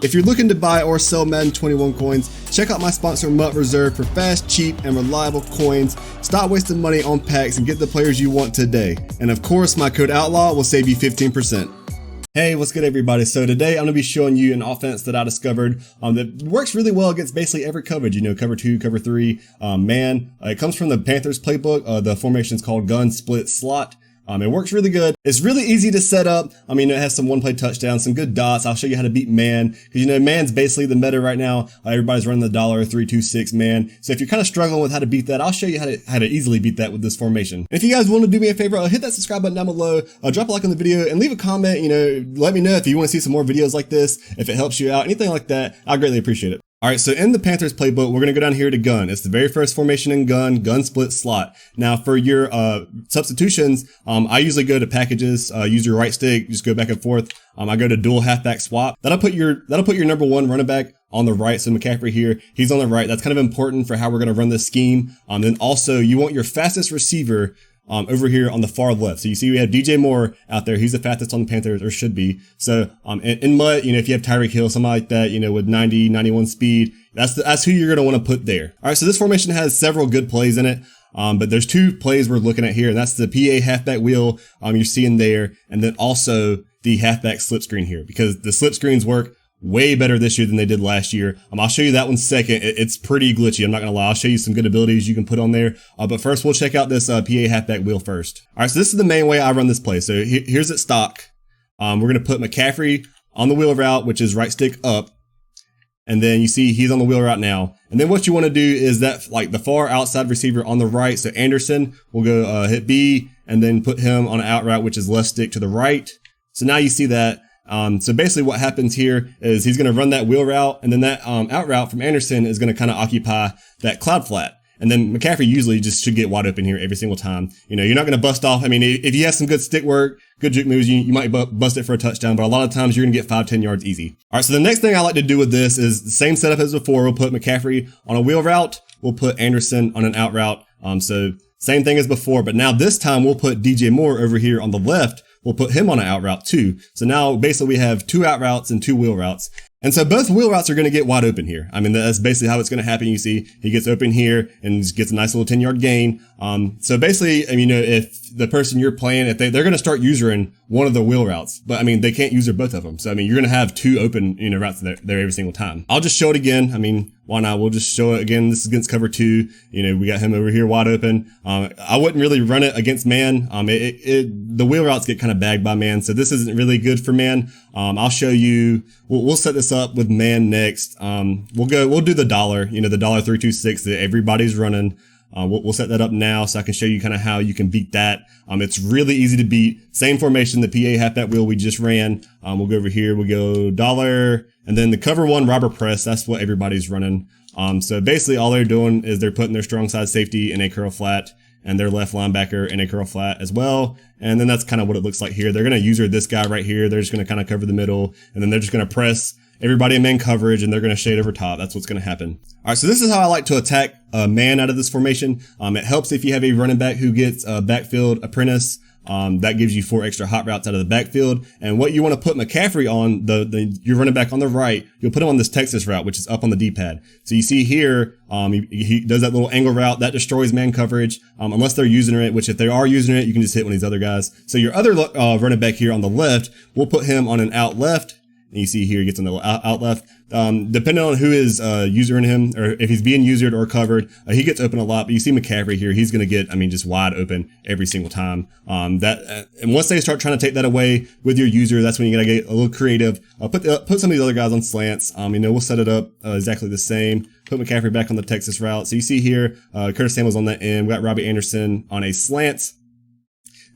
If you're looking to buy or sell Madden 21 coins, check out my sponsor MUT Reserve for fast, cheap, and reliable coins. Stop wasting money on packs and get the players you want today. And of course, my code OUTLAW will save you 15%. Hey, what's good everybody? So today I'm going to be showing you an offense that I discovered that works really well against basically every coverage, you know, cover 2, cover 3, man. It comes from the Panthers playbook. The formation's called gun, split, slot. It works really good. It's really easy to set up. I mean, it has some one-play touchdowns, some good dots. I'll show you how to beat man, because you know, man's basically the meta right now. Everybody's running the $3-2-6 man. So if you're kind of struggling with how to beat that, I'll show you how to easily beat that with this formation. And if you guys want to do me a favor, hit that subscribe button down below, drop a like on the video, and leave a comment. You know, let me know if you want to see some more videos like this, if it helps you out, anything like that. I'll greatly appreciate it. All right, so in the Panthers playbook, we're going to go down here to gun. It's the very first formation in gun, split, slot. Now for your substitutions, I usually go to packages, use your right stick, just go back and forth. I go to dual halfback swap. That'll put your number one running back on the right. So McCaffrey here, he's on the right. That's kind of important for how we're going to run this scheme. Then also you want your fastest receiver over here on the far left. So you see we have DJ Moore out there. He's the fastest on the Panthers, or should be. So in MUT, you know, if you have Tyreek Hill, something like that, you know, with 90, 91 speed, that's who you're going to want to put there. All right, so this formation has several good plays in it. But there's two plays we're looking at here, and that's the PA halfback wheel you're seeing there, and then also the halfback slip screen here, because the slip screens work way better this year than they did last year. I'll show you that one second. It's pretty glitchy. I'm not gonna lie. I'll show you some good abilities you can put on there. But first we'll check out this PA halfback wheel first. All right, so this is the main way I run this play. So here's it stock. We're gonna put McCaffrey on the wheel route, which is right stick up. And then you see he's on the wheel route now. And then what you want to do is that, like, the far outside receiver on the right. So Anderson will go hit B and then put him on an out route, which is left stick to the right. So now you see that. So basically what happens here is he's going to run that wheel route, and then that out route from Anderson is going to kind of occupy that cloud flat. And then McCaffrey usually just should get wide open here every single time. You know, you're not going to bust off. I mean, if you have some good stick work, good juke moves, you might bust it for a touchdown, but a lot of times you're going to get 5-10 yards easy. All right, so the next thing I like to do with this is the same setup as before. We'll put McCaffrey on a wheel route. We'll put Anderson on an out route. So same thing as before, but now this time we'll put DJ Moore over here on the left. We'll put him on an out route too. So now basically we have 2 out routes and 2 wheel routes. And so both wheel routes are going to get wide open here. I mean, that's basically how it's going to happen. You see, he gets open here and gets a nice little 10-yard gain. So basically, I mean, you know, if the person you're playing, if they're going to start using one of the wheel routes, but I mean, they can't use both of them. So, I mean, you're going to have 2 open, you know, routes there every single time. I'll just show it again. I mean, why not? We'll just show it again. This is against cover 2. You know, we got him over here wide open. I wouldn't really run it against man. The wheel routes get kind of bagged by man. So this isn't really good for man. I'll show you, we'll set this up with man next. We'll do the $, you know, the $3-2-6 that everybody's running. We'll set that up now so I can show you kind of how you can beat that. It's really easy to beat. Same formation, the PA halfback wheel we just ran. We'll go over here, we'll go $, and then the cover 1 robber press. That's what everybody's running. So basically all they're doing is they're putting their strong side safety in a curl flat and their left linebacker in a curl flat as well. And then that's kind of what it looks like here. They're going to user this guy right here. They're just going to kind of cover the middle, and then they're just going to press everybody in man coverage, and they're going to shade over top. That's what's going to happen. All right, so this is how I like to attack a man out of this formation. It helps if you have a running back who gets a backfield apprentice. That gives you 4 extra hot routes out of the backfield. And what you want to put McCaffrey on, your running back on the right, you'll put him on this Texas route, which is up on the D-pad. So you see here, he does that little angle route that destroys man coverage, unless they're using it, which if they are using it, you can just hit one of these other guys. So your other running back here on the left, we'll put him on an out left. And you see here, he gets on the out left. Depending on who is usering him, or if he's being usered or covered, he gets open a lot. But you see McCaffrey here, he's going to get, I mean, just wide open every single time. And once they start trying to take that away with your user, that's when you got to get a little creative. Put some of these other guys on slants. You know, we'll set it up exactly the same. Put McCaffrey back on the Texas route. So you see here, Curtis Samuel's on that end. We got Robbie Anderson on a slant.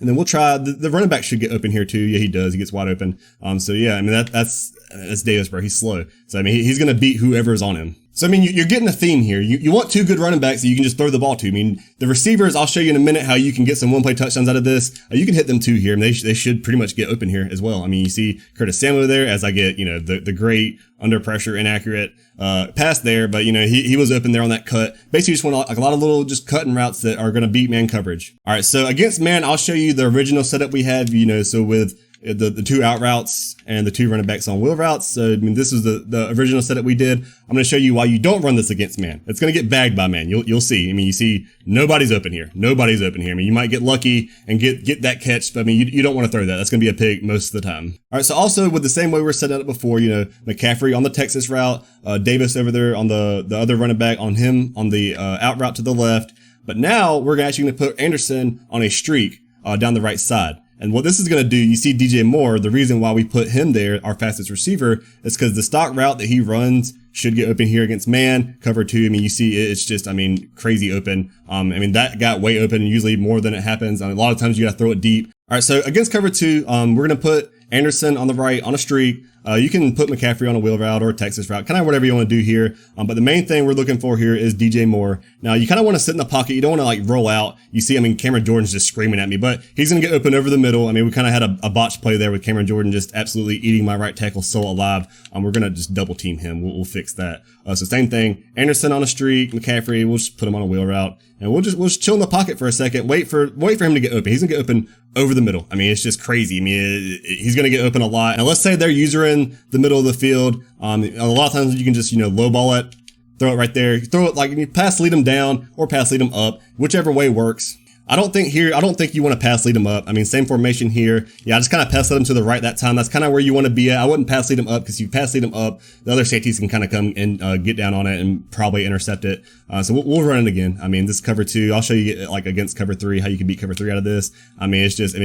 And then we'll try, the running back should get open here too. Yeah, he does. He gets wide open. So yeah, I mean, that's Davis, bro. He's slow. So I mean, he's going to beat whoever's on him. So, I mean, you're getting a theme here. You want 2 good running backs that you can just throw the ball to. I mean, the receivers, I'll show you in a minute how you can get some one-play touchdowns out of this. You can hit them 2 here, and they should pretty much get open here as well. I mean, you see Curtis Samuel there as I get, you know, the great under pressure, inaccurate pass there. But, you know, he was open there on that cut. Basically, you just want like a lot of little just cutting routes that are going to beat man coverage. All right, so against man, I'll show you the original setup we have, you know, so with the 2 out routes and the 2 running backs on wheel routes. So, I mean, this is the original setup we did. I'm going to show you why you don't run this against man. It's going to get bagged by man. You'll see. I mean, you see nobody's open here. Nobody's open here. I mean, you might get lucky and get that catch, but I mean, you don't want to throw that. That's going to be a pick most of the time. All right. So also with the same way we're setting up before, you know, McCaffrey on the Texas route, Davis over there on the other running back on him on the out route to the left. But now we're actually going to put Anderson on a streak down the right side. And what this is going to do, you see DJ Moore, the reason why we put him there, our fastest receiver, is because the stock route that he runs should get open here against man, cover 2. I mean, you see it's just, I mean, crazy open. I mean, that got way open, usually more than it happens. I mean, a lot of times you got to throw it deep. All right, so against cover 2, we're going to put Anderson on the right on a streak. You can put McCaffrey on a wheel route or a Texas route, kind of whatever you want to do here. But the main thing we're looking for here is DJ Moore. Now, you kind of want to sit in the pocket. You don't want to like roll out. You see, I mean, Cameron Jordan's just screaming at me, but he's going to get open over the middle. I mean, we kind of had a botched play there with Cameron Jordan just absolutely eating my right tackle so alive. We're going to just double team him. We'll fix that. So same thing. Anderson on a streak, McCaffrey, we'll just put him on a wheel route and we'll just chill in the pocket for a second. Wait for him to get open. He's going to get open over the middle. I mean, it's just crazy. I mean, he's going to get open a lot. And let's say they're using the middle of the field. A lot of times you can just, you know, low ball it, throw it right there, throw it like you pass lead them down or pass lead them up, whichever way works. I don't think you want to pass lead them up. I mean, same formation here. Yeah, I just kind of pass lead them to the right that time. That's kind of where you want to be at. I wouldn't pass lead them up because you pass lead them up, the other safeties can kind of come and get down on it and probably intercept it. So we'll run it again. I mean, this cover 2. I'll show you like against cover 3 how you can beat cover 3 out of this. I mean, it's just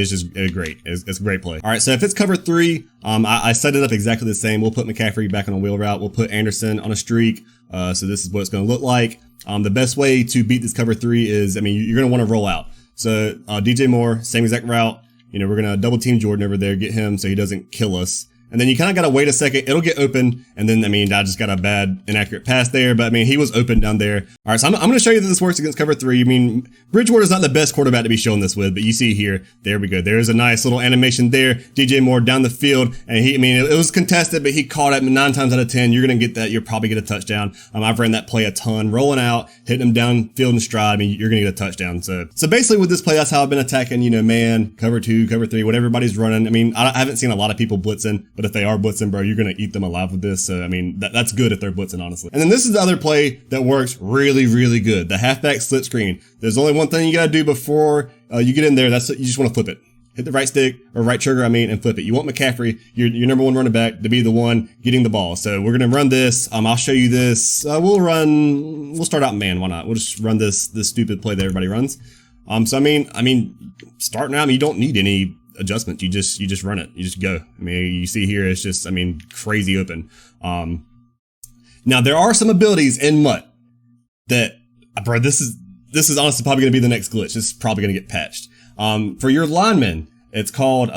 great. It's a great play. All right, so if it's cover 3, I set it up exactly the same. We'll put McCaffrey back on a wheel route. We'll put Anderson on a streak. So this is what it's going to look like. The best way to beat this cover 3 is, I mean, you're going to want to roll out. So, DJ Moore, same exact route. You know, we're going to double team Jordan over there, get him so he doesn't kill us. And then you kind of got to wait a second. It'll get open. And then, I mean, I just got a bad, inaccurate pass there. But, I mean, he was open down there. All right, so I'm going to show you that this works against cover 3. I mean, Bridgewater's not the best quarterback to be showing this with. But you see here, there we go. There's a nice little animation there. DJ Moore down the field. And I mean, it was contested, but he caught it 9 times out of 10. You're going to get that. You'll probably get a touchdown. I've ran that play a ton. Rolling out, hitting him downfield in stride. I mean, you're going to get a touchdown. So basically with this play, that's how I've been attacking, you know, man, cover 2, cover 3, what everybody's running. I mean, I haven't seen a lot of people blitzing, but if they are blitzing, bro, you're going to eat them alive with this. So, I mean, that's good if they're blitzing, honestly. And then this is the other play that works really, really good. The halfback split screen. There's only one thing you got to do before you get in there. You just want to flip it. Hit the right stick or right trigger, and flip it. You want McCaffrey, your number 1 running back, to be the one getting the ball. So we're going to run this. I'll show you this. We'll start out man. Why not? We'll just run this stupid play that everybody runs. So I mean, starting out, you don't need any adjustments. You just run it. You just go. I mean, you see here, it's just, I mean, crazy open. Now there are some abilities in Mutt that, bro, this is honestly probably going to be the next glitch. This is probably going to get patched. For your linemen, it's called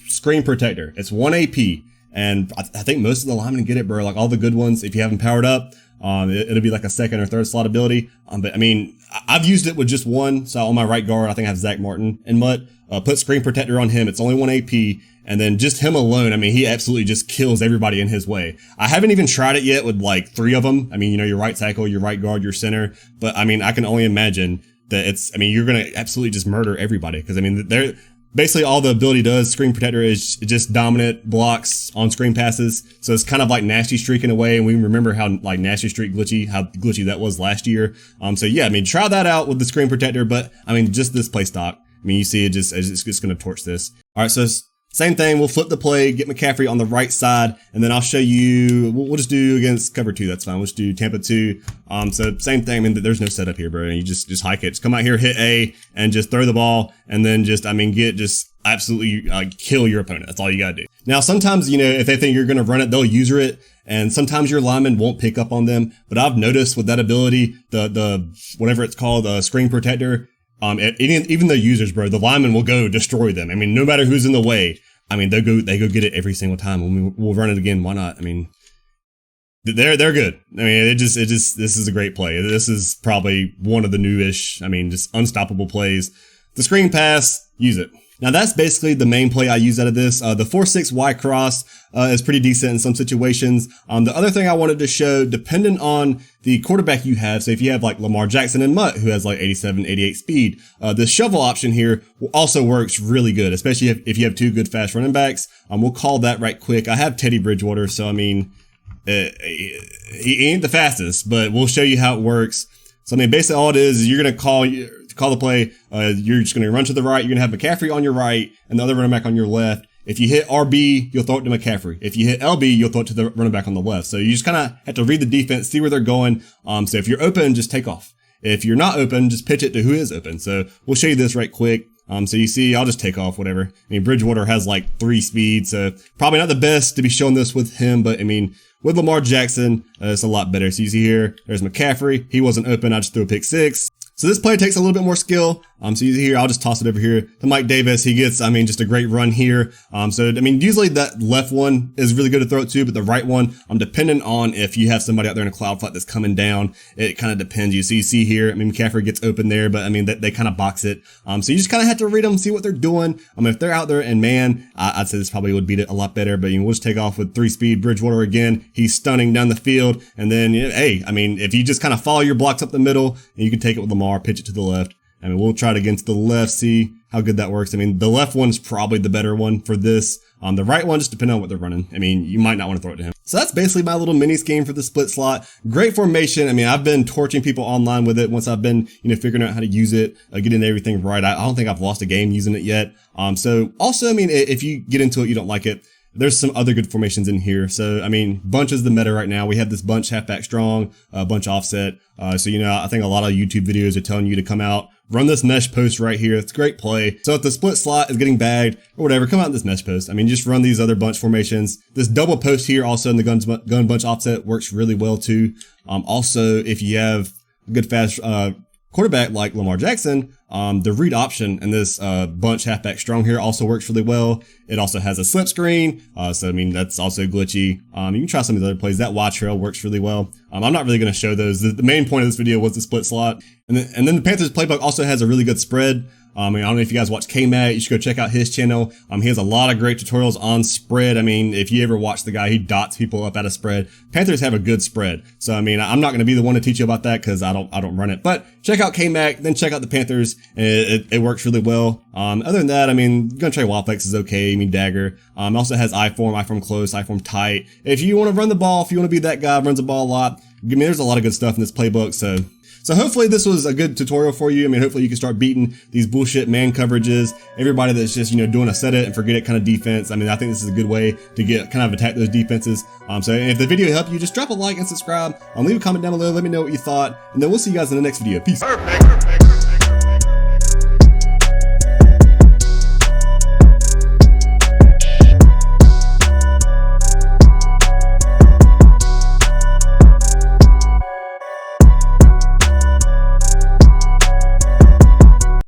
Screen Protector. It's 1 AP, and I think most of the linemen get it, bro. Like all the good ones, if you have them powered up, it'll be like a 2nd or 3rd slot ability. But I mean, I've used it with just 1. So on my right guard, I think I have Zach Martin in Mutt. Put Screen Protector on him. It's only 1 AP. And then just him alone, I mean, he absolutely just kills everybody in his way. I haven't even tried it yet with like 3 of them. I mean, you know, your right tackle, your right guard, your center. But I mean, I can only imagine that you're going to absolutely just murder everybody. Cause I mean, they're basically all the ability does, Screen Protector, is just dominant blocks on screen passes. So it's kind of like Nasty Streak in a way. And we remember how like Nasty Streak how glitchy that was last year. So yeah, I mean, try that out with the Screen Protector, but I mean, just this play stock. I mean, you see it's just going to torch this. All right. So same thing. We'll flip the play, get McCaffrey on the right side, and then I'll show you, we'll just do against cover 2. That's fine. We'll just do Tampa 2. So same thing. I mean, there's no setup here, bro. You just hike it. Just come out here, hit A, and just throw the ball, and then just absolutely kill your opponent. That's all you gotta do. Now, sometimes, you know, if they think you're gonna run it, they'll user it, and sometimes your lineman won't pick up on them. But I've noticed with that ability, the whatever it's called, Screen Protector, even the users, bro, the lineman will go destroy them. I mean, no matter who's in the way, I mean, they go get it every single time. We'll run it again. Why not? I mean, they're good. I mean, this is a great play. This is probably one of the newish, I mean, just unstoppable plays. The screen pass, use it. Now that's basically the main play I use out of this. The 4-6 Y cross is pretty decent in some situations. The other thing I wanted to show, depending on the quarterback you have, so if you have like Lamar Jackson and Mutt, who has like 87, 88 speed, the shovel option here also works really good, especially if you have two good fast running backs. We'll call that right quick. I have Teddy Bridgewater, so I mean, he ain't the fastest, but we'll show you how it works. So I mean, basically all it is you're going to call the play. You're just going to run to the right. You're going to have McCaffrey on your right and the other running back on your left. If you hit RB, you'll throw it to McCaffrey. If you hit LB, you'll throw it to the running back on the left. So you just kind of have to read the defense, see where they're going. So if you're open, just take off. If you're not open, just pitch it to who is open. So we'll show you this right quick. So you see, I'll just take off, whatever. I mean, Bridgewater has like 3 speed, so probably not the best to be showing this with him, but I mean, with Lamar Jackson, it's a lot better. So you see here, there's McCaffrey. He wasn't open. I just threw a pick 6. So this play takes a little bit more skill. So you see here, I'll just toss it over here to Mike Davis. He gets, I mean, just a great run here. So, I mean, usually that left one is really good to throw it to, but the right one, I'm dependent on if you have somebody out there in a cloud flat that's coming down. It kind of depends. So you see here, I mean, McCaffrey gets open there, but I mean, they kind of box it. So you just kind of have to read them, see what they're doing. I mean, if they're out there and man, I'd say this probably would beat it a lot better, but you know, we'll just take off with 3 speed. Bridgewater again, he's stunning down the field. And then, you know, hey, I mean, if you just kind of follow your blocks up the middle and you can take it with Lamar, pitch it to the left. I mean, we'll try it again to the left, see how good that works. I mean, the left one's probably the better one for this. The right one, just depending on what they're running. I mean, you might not want to throw it to him. So that's basically my little mini scheme for the split slot. Great formation. I mean, I've been torching people online with it once I've been, you know, figuring out how to use it, getting everything right. I don't think I've lost a game using it yet. So also, I mean, if you get into it, you don't like it, there's some other good formations in here. So, I mean, bunch is the meta right now. We have this bunch halfback strong, bunch offset. So, you know, I think a lot of YouTube videos are telling you to come out, run this mesh post right here. It's a great play. So if the split slot is getting bagged or whatever, come out in this mesh post. I mean, just run these other bunch formations. This double post here also in the gun bunch offset works really well too. Also, if you have a good fast, quarterback like Lamar Jackson, the read option in this bunch halfback strong here also works really well. It also has a slip screen, so I mean that's also glitchy. You can try some of these other plays. That Y trail works really well. I'm not really going to show those. The main point of this video was the split slot, and then the Panthers playbook also has a really good spread. I mean, I don't know if you guys watch K-Mag, you should go check out his channel. He has a lot of great tutorials on spread. I mean, if you ever watch the guy, he dots people up at a spread. Panthers have a good spread. So, I mean, I'm not going to be the one to teach you about that because I don't run it, but check out K-Mag, then check out the Panthers. It works really well. Other than that, I mean, gonna try Wildflex is okay. I mean, Dagger. Also has I-form close, I-form tight. If you want to run the ball, if you want to be that guy, runs the ball a lot. I mean, there's a lot of good stuff in this playbook. So hopefully this was a good tutorial for you. I mean, hopefully you can start beating these bullshit man coverages. Everybody that's just, you know, doing a set it and forget it kind of defense. I mean, I think this is a good way to get kind of attack those defenses. So if the video helped you, just drop a like and subscribe. Leave a comment down below. Let me know what you thought. And then we'll see you guys in the next video. Peace. Perfect.